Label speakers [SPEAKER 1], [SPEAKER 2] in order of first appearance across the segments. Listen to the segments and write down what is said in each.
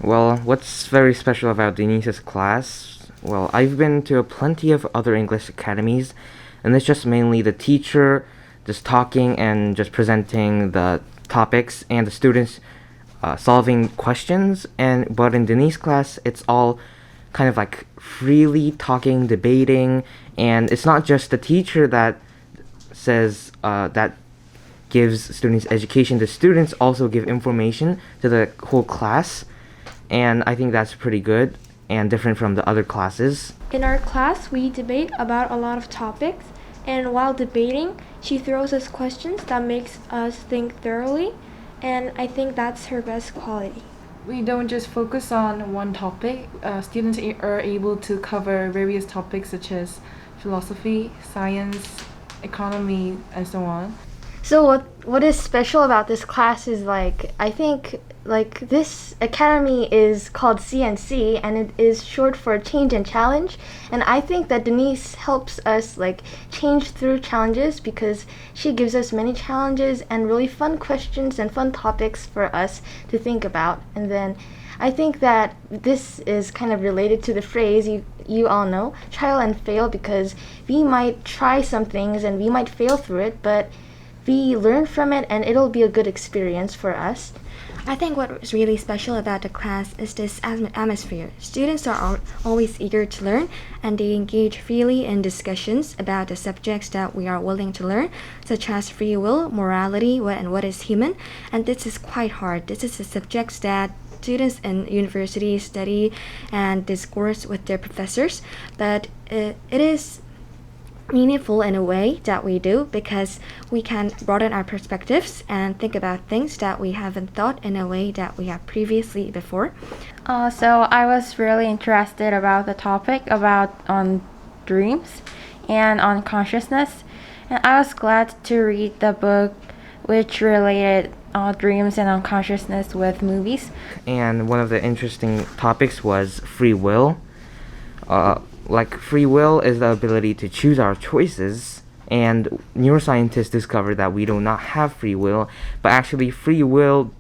[SPEAKER 1] Well, what's very special about Denise's class? Well, I've been to plenty of other English academies, and it's just mainly the teacher just talking and just presenting the topics and the students solving questions. And but in Denise's class, it's all kind of like freely talking, debating, and it's not just the teacher that says that gives students education. The students also give information to the whole class, and I think that's pretty good and different from the other classes.
[SPEAKER 2] In our class, we debate about a lot of topics, and while debating, she throws us questions that makes us think thoroughly, and I think that's her best quality.
[SPEAKER 3] We don't just focus on one topic. Students are able to cover various topics such as philosophy, science, economy, and so on.
[SPEAKER 4] So what is special about this class is I think this academy is called CNC, and it is short for change and challenge, and I think that Denise helps us change through challenges because she gives us many challenges and really fun questions and fun topics for us to think about. And then I think that this is kind of related to the phrase you all know, trial and fail, because we might try some things and we might fail through it, but we learn from it and it'll be a good experience for us.
[SPEAKER 5] I think what is really special about the class is this atmosphere. Students are always eager to learn, and they engage freely in discussions about the subjects that we are willing to learn, such as free will, morality, and what is human. And this is quite hard. This is the subjects that students in universities study and discourse with their professors, but it is meaningful in a way that we do because we can broaden our perspectives and think about things that we haven't thought in a way that we have previously before.
[SPEAKER 6] So I was really interested about the topic about on dreams and on consciousness, and I was glad to read the book which related dreams and unconsciousness with movies.
[SPEAKER 1] And one of the interesting topics was free will. Free will is the ability to choose our choices, and neuroscientists discovered that we do not have free will, but actually free will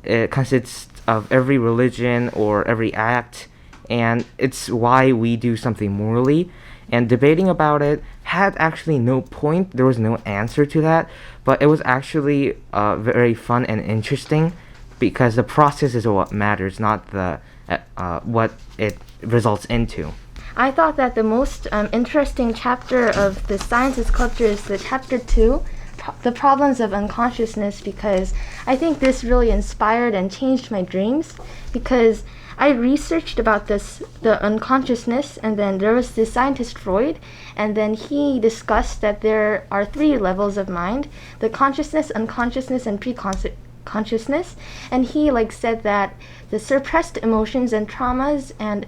[SPEAKER 1] consists of every religion or every act, and it's why we do something morally. And debating about it had actually no point. There was no answer to that, but it was actually very fun and interesting because the process is what matters, not the what it results into.
[SPEAKER 4] I thought that the most interesting chapter of the Sciences Culture is the chapter 2, the problems of unconsciousness, because I think this really inspired and changed my dreams, because I researched about the unconsciousness, and then there was this scientist Freud, and then he discussed that there are 3 levels of mind: the consciousness, unconsciousness, and consciousness. And he said that the suppressed emotions and traumas and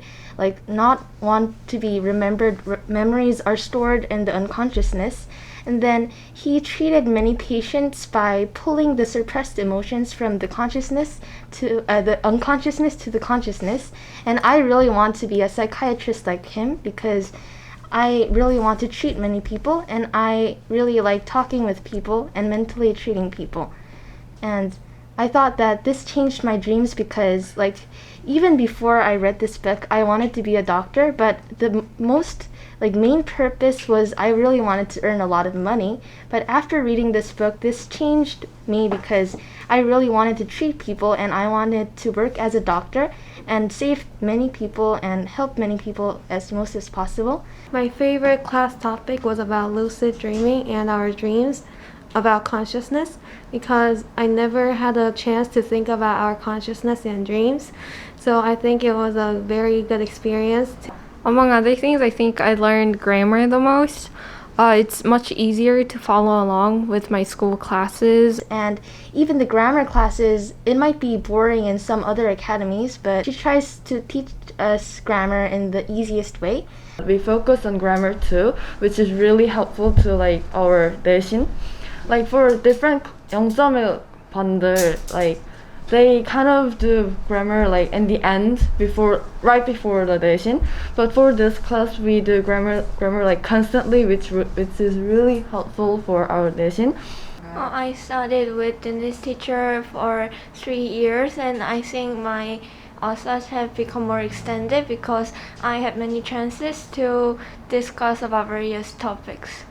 [SPEAKER 4] not want to be remembered memories are stored in the unconsciousness. And then he treated many patients by pulling the suppressed emotions from the consciousness to the unconsciousness to the consciousness. And I really want to be a psychiatrist like him because I really want to treat many people, and I really like talking with people and mentally treating people. And I thought that this changed my dreams because even before I read this book, I wanted to be a doctor, but the most main purpose was I really wanted to earn a lot of money. But after reading this book, this changed me because I really wanted to treat people, and I wanted to work as a doctor and save many people and help many people as most as possible.
[SPEAKER 2] My favorite class topic was about lucid dreaming and our dreams, about consciousness, because I never had a chance to think about our consciousness and dreams. So I think it was a very good experience.
[SPEAKER 7] Among other things, I think I learned grammar the most. It's much easier to follow along with my school classes.
[SPEAKER 4] And even the grammar classes, it might be boring in some other academies, but she tries to teach us grammar in the easiest way.
[SPEAKER 3] We focus on grammar too, which is really helpful to our 내신. For different 영점을 반들, they kind of do grammar in the end right before the 내신. But for this class, we do grammar constantly, which is really helpful for our 내신.
[SPEAKER 2] I studied with this teacher for 3 years, and I think my our sessions have become more extended because I had many chances to discuss about various topics.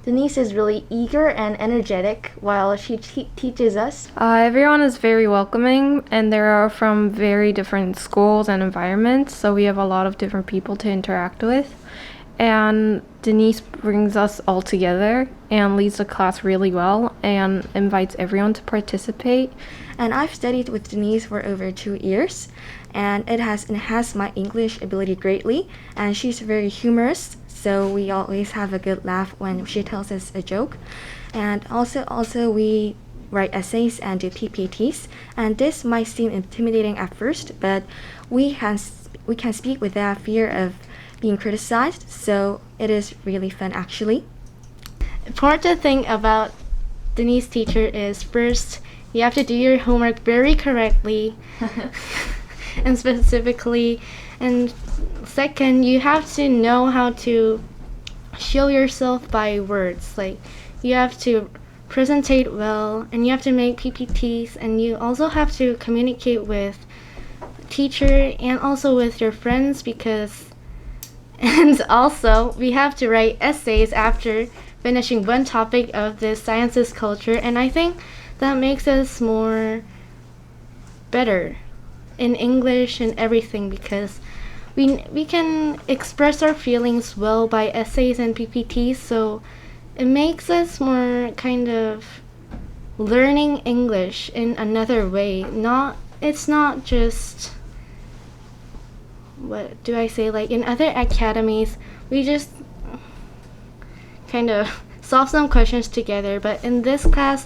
[SPEAKER 4] Denise is really eager and energetic while she teaches us.
[SPEAKER 7] Everyone is very welcoming, and they are from very different schools and environments, so we have a lot of different people to interact with. And Denise brings us all together and leads the class really well and invites everyone to participate.
[SPEAKER 5] And I've studied with Denise for over 2 years, and it has enhanced my English ability greatly. And she's very humorous, so we always have a good laugh when she tells us a joke. And also we write essays and do PPTs. And this might seem intimidating at first, but we can speak without fear of being criticized, so it is really fun actually.
[SPEAKER 2] Important thing about Denise teacher is first, you have to do your homework very correctly and specifically. And second, you have to know how to show yourself by words. Like, you have to presentate well, and you have to make PPTs, and you also have to communicate with teacher and also with your friends, because and also we have to write essays after finishing one topic of this sciences culture, and I think that makes us more better in English and everything, because we can express our feelings well by essays and PPTs, so it makes us more kind of learning English in another way. It's not just, what do I say, like in other academies we just kind of solve some questions together, but in this class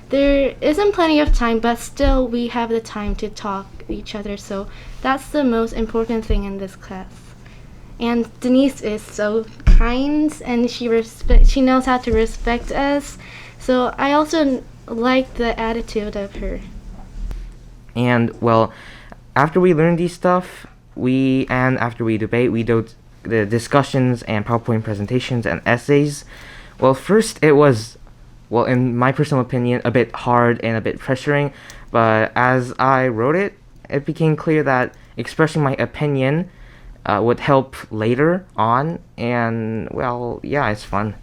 [SPEAKER 2] there isn't plenty of time, but still we have the time to talk to each other, so that's the most important thing in this class. And Denise is so kind, and she knows how to respect us, so I also like the attitude of her.
[SPEAKER 1] And well, after we learn these stuff, after we debate, we do the discussions and PowerPoint presentations and essays. Well, first it was, well, in my personal opinion, a bit hard and a bit pressuring, but as I wrote it, it became clear that expressing my opinion would help later on, and well, yeah, it's fun.